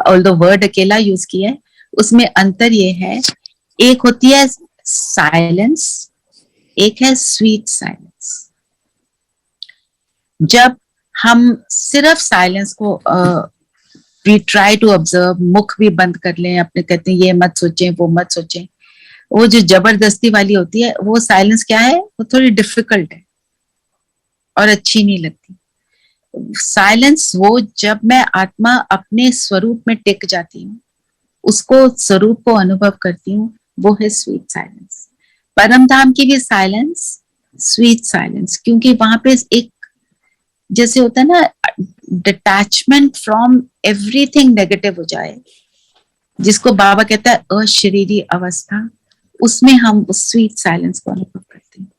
ऑल्दो वर्ड अकेला यूज किया है, उसमें अंतर ये है, एक होती है साइलेंस, एक है स्वीट साइलेंस। जब हम सिर्फ साइलेंस को वी ट्राई टू ऑब्जर्व, मुख भी बंद कर लें अपने, कहते हैं ये मत सोचें वो मत सोचें, वो जो जबरदस्ती वाली होती है वो साइलेंस क्या है, वो थोड़ी डिफिकल्ट है और अच्छी नहीं लगती। साइलेंस वो जब मैं आत्मा अपने स्वरूप में टिक जाती हूँ, उसको स्वरूप को अनुभव करती हूँ, वो है स्वीट साइलेंस। परम धाम की भी साइलेंस स्वीट साइलेंस, क्योंकि वहां पे एक जैसे होता है ना, डिटैचमेंट फ्रॉम एवरीथिंग नेगेटिव हो जाए, जिसको बाबा कहता है अशरीरी अवस्था, उसमें हम उस स्वीट साइलेंस को अनुभव करते हैं,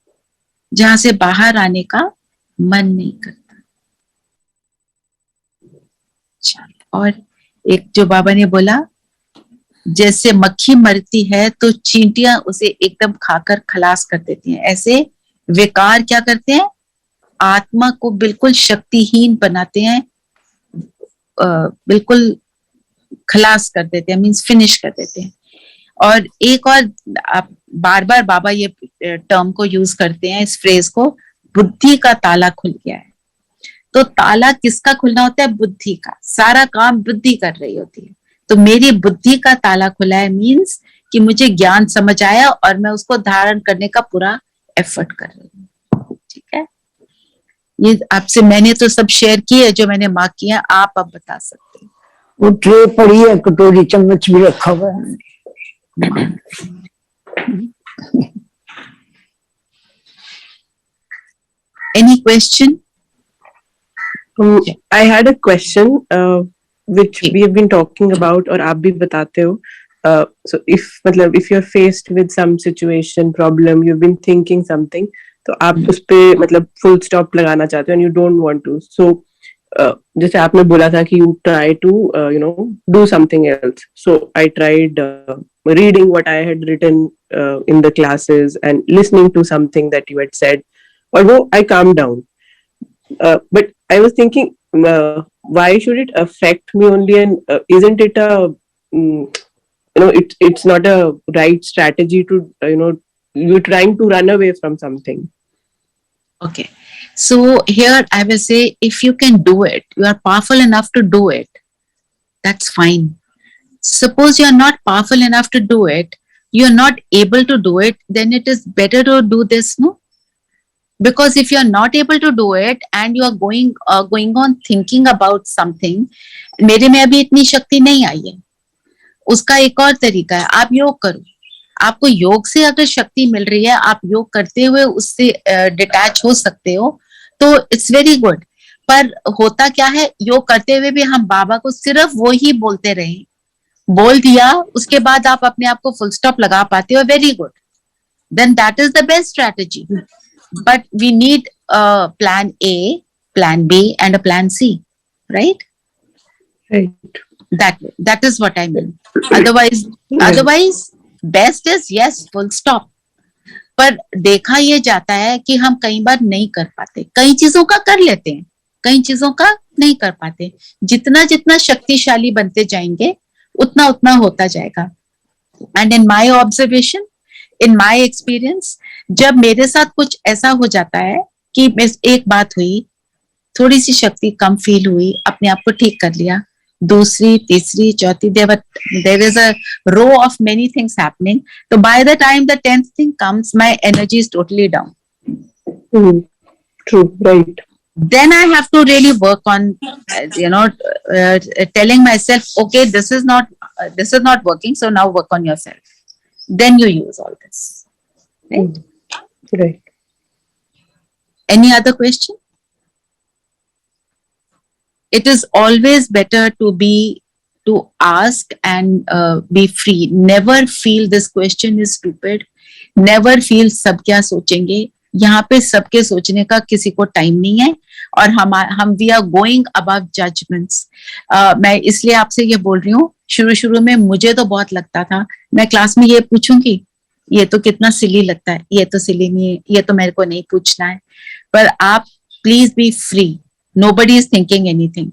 जहां से बाहर आने का मन नहीं करता। और एक जो बाबा ने बोला, जैसे मक्खी मरती है तो चींटियां उसे एकदम खाकर खलास कर देती हैं, ऐसे विकार क्या करते हैं, आत्मा को बिल्कुल शक्तिहीन बनाते हैं, बिल्कुल खलास कर देते हैं, मींस फिनिश कर देते हैं। और एक और आप बार बार बाबा ये टर्म को यूज करते हैं, इस फ्रेज को, बुद्धि का ताला खुल गया है। तो ताला किसका खुलना होता है, बुद्धि का, सारा काम बुद्धि कर रही होती है। तो मेरी बुद्धि का ताला खुला है, मींस कि मुझे ज्ञान समझ आया और मैं उसको धारण करने का पूरा एफर्ट कर रही हूँ। ठीक है, ये आपसे मैंने तो सब शेयर किए जो मैंने मार्क किया, आप अब बता सकते हैं। वो ट्रे पड़ी है, कटोरी चम्मच भी रखा हुआ है। Any question? I had a question which we have been talking about और आप भी बताते हो. So if you're faced with some situation, problem, you've been thinking something, तो आप उस पे मतलब full stop लगाना चाहते हो and you don't want to. So जैसे आपने बोला था कि you try to do something else. So I tried reading what I had written in the classes and listening to something that you had said. और वो I calmed down. But I was thinking, why should it affect me only? And isn't it a, it's not a right strategy to, you're trying to run away from something. Okay. So here I will say, if you can do it, you are powerful enough to do it, that's fine. Suppose you are not powerful enough to do it, you are not able to do it, then it is better to do this, no? Because if you are not able to do it and you are going on thinking about something, मेरे में अभी इतनी शक्ति नहीं आई है, उसका एक और तरीका है, आप योग करो। आपको योग से अगर शक्ति मिल रही है, आप योग करते हुए उससे डिटैच हो सकते हो, तो इट्स वेरी गुड। पर होता क्या है, योग करते हुए भी हम बाबा को सिर्फ वो ही बोलते रहे, बोल दिया, उसके बाद आप अपने आप को फुल स्टॉप लगा पाते हो, very good, then that is the best strategy. But we need plan A, plan B, and a plan C, right? Right. That is what I mean. Otherwise, best is yes, full stop. पर देखा ये जाता है कि हम कई बार नहीं कर पाते, कई चीजों का कर लेते हैं, कई चीजों का नहीं कर पाते। जितना जितना शक्तिशाली बनते जाएंगे, उतना उतना होता जाएगा। And in my observation, in my experience, जब मेरे साथ कुछ ऐसा हो जाता है कि एक बात हुई, थोड़ी सी शक्ति कम फील हुई, अपने आप को ठीक कर लिया, दूसरी, तीसरी, चौथी, there is a row of many things happening. So by the time the 10th thing comes, my energy is totally down. True, right. then I have to really work on, telling myself, okay, this is not working. So now work on yourself. Then you use all this. Right? Right. Any other question? It is always better to ask and be free. Never feel this question is stupid. Never feel सब क्या सोचेंगे. यहाँ पे सबके सोचने का किसी को टाइम नहीं है और हम we are going above judgements. मैं इसलिए आपसे ये बोल रही हूँ. शुरू में मुझे तो बहुत लगता था, मैं क्लास में ये पूछूंगी, ये तो कितना सिली लगता है, ये तो सिली नहीं है, ये तो मेरे को नहीं पूछना है. पर आप please be free. Nobody is thinking anything.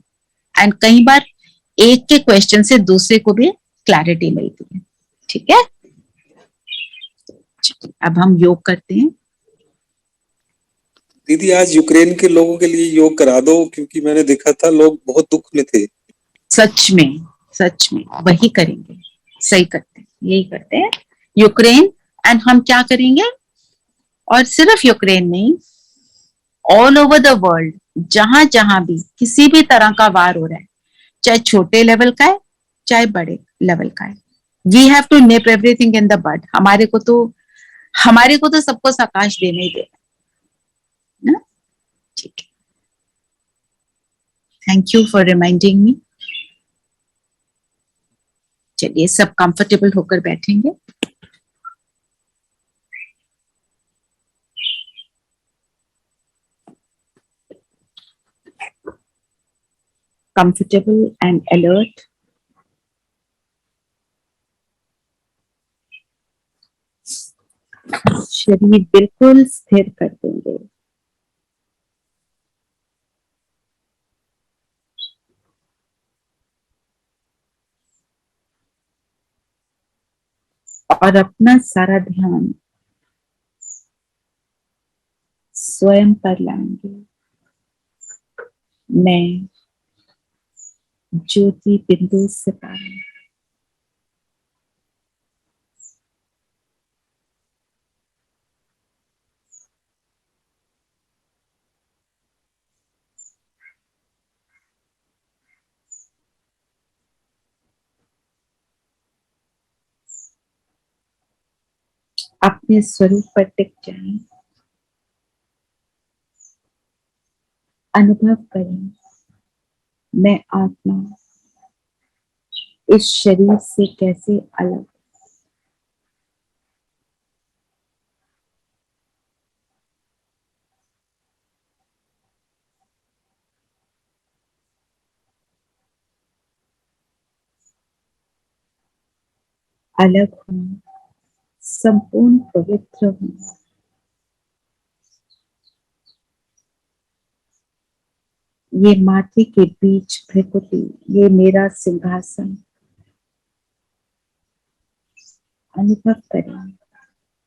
And कई बार एक के क्वेश्चन से दूसरे को भी क्लैरिटी मिलती है. ठीक है, अब हम योग करते हैं. दीदी आज यूक्रेन के लोगों के लिए योग करा दो, क्योंकि मैंने देखा था लोग बहुत दुख में थे. सच में वही करेंगे. सही करते हैं, यही करते हैं. यूक्रेन. एंड हम क्या करेंगे, और सिर्फ यूक्रेन नहीं, ऑल ओवर द वर्ल्ड, जहां जहां भी किसी भी तरह का वार हो रहा है, चाहे छोटे लेवल का है चाहे बड़े लेवल का है, we have to nip everything in the bud. हमारे को तो सबको सकाश देने ही देना. ठीक है. Thank you for reminding me. चलिए सब कंफर्टेबल होकर बैठेंगे. Comfortable and alert. शरीर बिल्कुल स्थिर कर देंगे. और अपना सारा ध्यान स्वयं पर लाएंगे. मैं ज्योति बिंदु सितारा, अपने स्वरूप पर टिक जाएं. अनुभव करें, मैं आत्मा इस शरीर से कैसे अलग. अलग हूं, संपूर्ण पवित्र हूं. ये माथे के बीच भृकुटी, ये मेरा सिंहासन. अनुभव करें,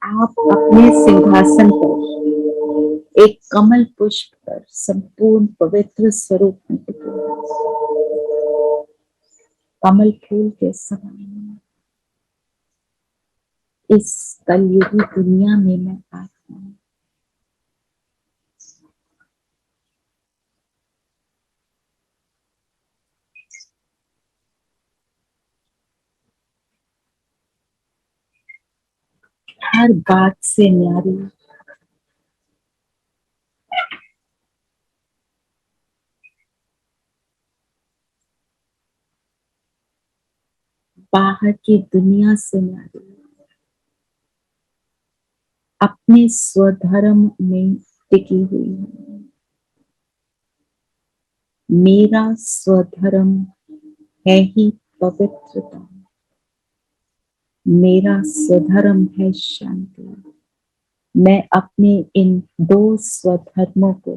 आप अपने सिंहासन पर एक कमल पुष्प पर संपूर्ण पवित्र स्वरूप में टिके. कमल फूल के समान इस कलयुगी दुनिया में मैं आत्मा हूं. हर बात से न्यारी, बाहर की दुनिया से न्यारी, अपने स्वधर्म में टिकी हुई हूं. मेरा स्वधर्म है ही पवित्रता. मेरा स्वधर्म है शांति. मैं अपने इन दो स्वधर्मों को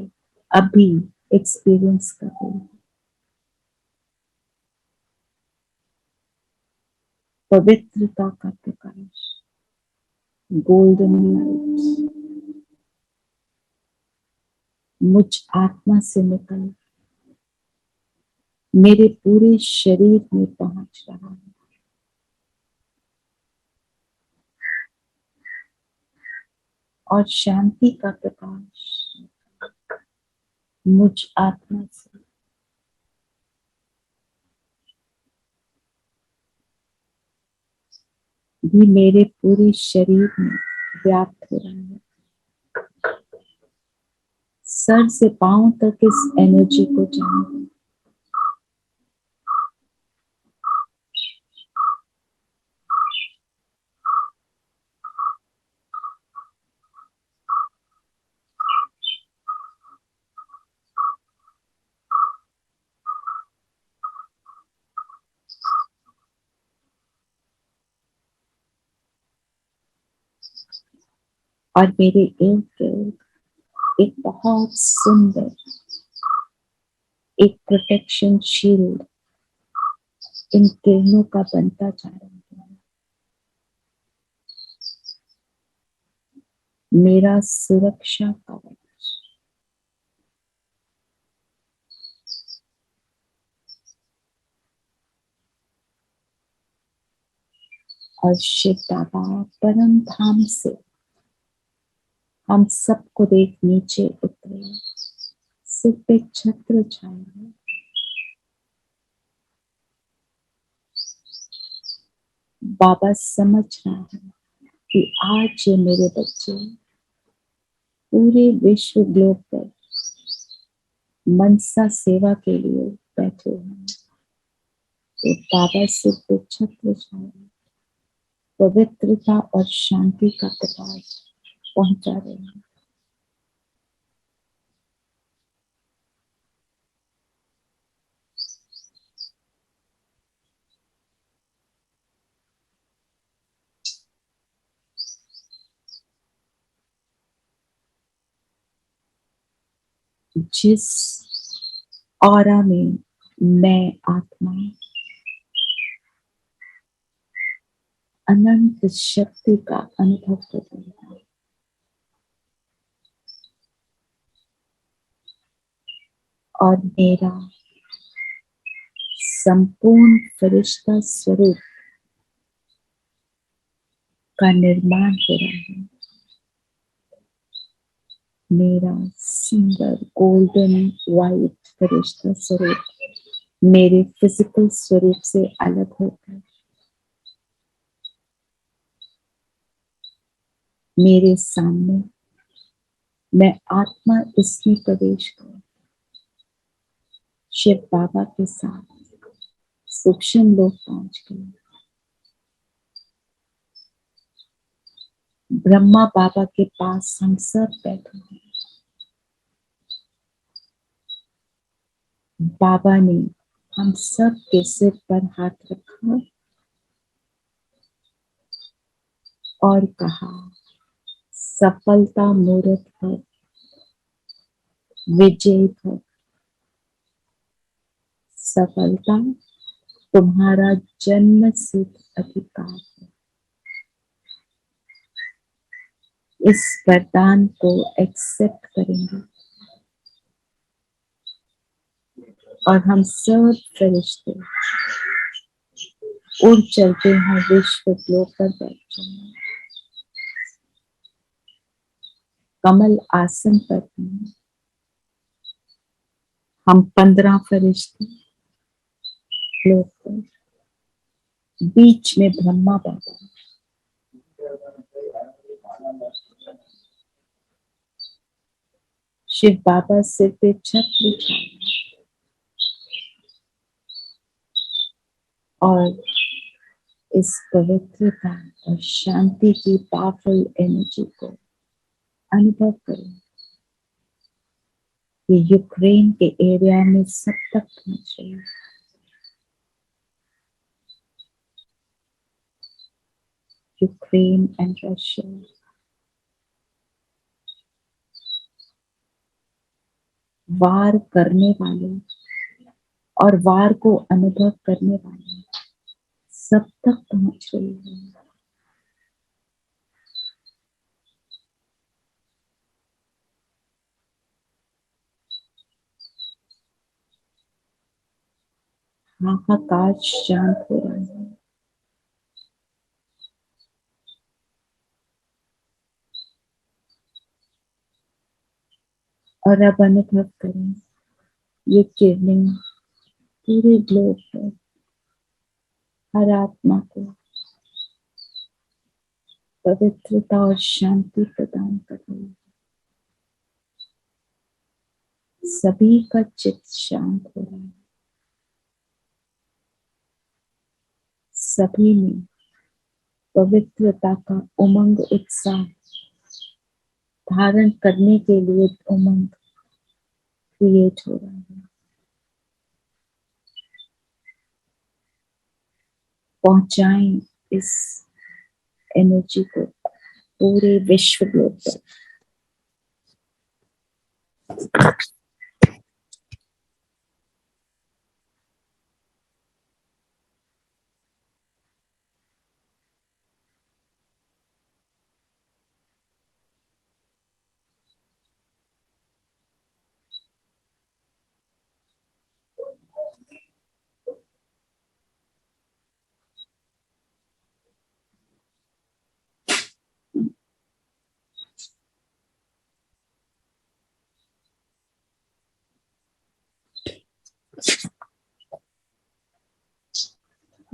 अभी एक्सपीरियंस कर रही हूं. पवित्रता का प्रकाश, गोल्डन लाइट मुझ आत्मा से निकल मेरे पूरे शरीर में पहुंच रहा है. और शांति का प्रकाश मुझ आत्मा से भी मेरे पूरे शरीर में व्याप्त हो रहा है। सर से पांव तक इस एनर्जी को जाने। और मेरे इर्द गिर्द एक बहुत सुंदर एक प्रोटेक्शन शील्ड इन किरणों का बनता जा रहा है। मेरा सुरक्षा कवच और शिव बाबा परम धाम से हम सबको देख नीचे उतरे, सिर पे छत्र छाया है। बाबा समझ रहा है कि आज ये मेरे बच्चे पूरे विश्व ग्लोब पर मनसा सेवा के लिए बैठे हैं। तो बाबा सिर पे छत्र छाया, पवित्रता और शांति का प्रकाश पहुंचा रहे हैं। जिस ऑरा में मैं आत्मा अनंत शक्ति का अनुभव कर रही हूँ, और मेरा संपूर्ण फरिश्ता स्वरूप का निर्माण हो रहा है। मेरा सुंदर गोल्डन व्हाइट फरिश्ता स्वरूप मेरे फिजिकल स्वरूप से अलग होकर मेरे सामने मैं आत्मा इसमें प्रवेश कर शिव बाबा के साथ सूक्ष्म लोक पहुंच गए। ब्रह्मा बाबा के पास हम सब बैठे हैं। बाबा ने हम सब के सिर पर हाथ रखा और कहा, सफलता मूर्त भव, विजयी भव। सफलता तुम्हारा जन्म सिद्ध अधिकार है। इस वरदान को एक्सेप्ट करेंगे और हम सब फरिश्ते उड़ चलते हैं विश्व ग्लोब पर बैठ जाएंगे। कमल आसन पर हैं। हम 15 फरिश्ते ग्लोब पर, बीच में ब्रह्मा बाबा, शिव बाबा सिर पे छत्र छाया और इस पवित्रता और शांति की पावरफुल एनर्जी को अनुभव करें। ये यूक्रेन के एरिया में सब तक पहुंच रही है। यूक्रेन एंड रशिया, वार करने वाले और वार को अनुभव करने वाले सब तक पहुंच रही है। हाहाकार शांत हो रहा है। और अब अनुभव करें ये किरणें पूरे ग्लोब पर हर आत्मा को पवित्रता और शांति प्रदान कर रही है। सभी का चित्त शांत हो रहा है, सभी में पवित्रता का उमंग उत्साह धारण करने के लिए उमंग क्रिएट हो रहा है। पहुंचाएं इस एनर्जी को पूरे विश्व ग्लोब पर।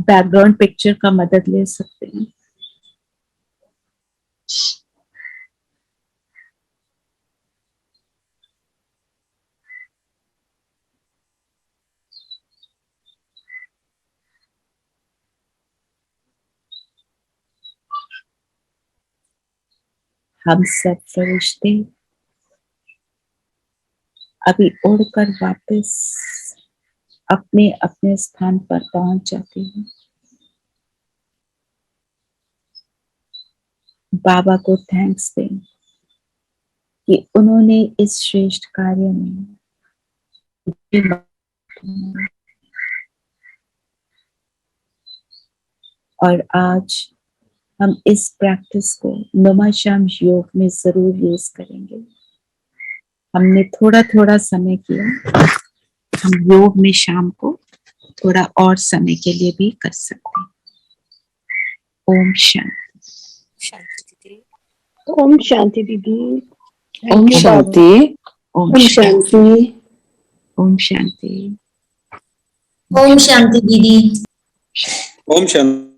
बैकग्राउंड पिक्चर का मदद ले सकते हैं। हम सब फरिश्ते अभी उड़कर वापस अपने अपने स्थान पर पहुंच जाते हैं। बाबा को थैंक्स दें कि उन्होंने इस श्रेष्ठ कार्य में और आज हम इस प्रैक्टिस को नुमा शाम योग में जरूर यूज करेंगे। हमने थोड़ा थोड़ा समय किया, हम योग में शाम को थोड़ा और समय के लिए भी कर सकते हैं। ओम शांति। ओम शांति दीदी। ओम शांति। ओम ओम शांति। ओम शांति। ओम शांति दीदी। ओम शांति।